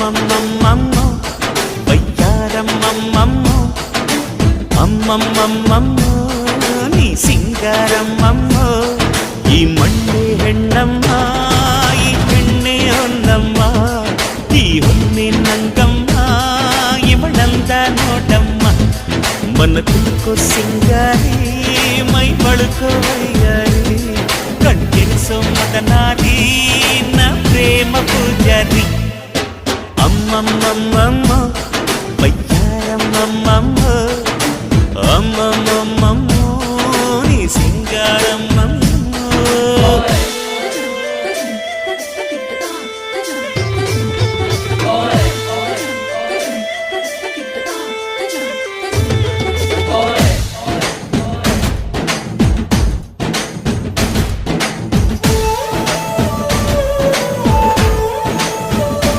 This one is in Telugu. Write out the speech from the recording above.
అమ్మమ్మమ్మమ్మమ్మో వయ్యారమ్మమ్మమ్మో అమ్మమ్మమ్మమ్మో నీ సింగారమ్మమ్మో ఈ మಣ್ಣే ಹೆಣ್ಣಮ್ಮ ಈ ಹೆಣ್ಣೆ ಹೊನ್ನಮ್ಮ ಈ ಹೊನ್ನೆ ನಂಗಮ್ಮ ಇವಳಂದ ನೋಡಮ್ಮ మన కులుకో సింగారి మై బడుకో వయ్యారి కంటెనిసో మదనారి నా ప్రేమ పూజారి అమ్మమ్మమ్మమ్మ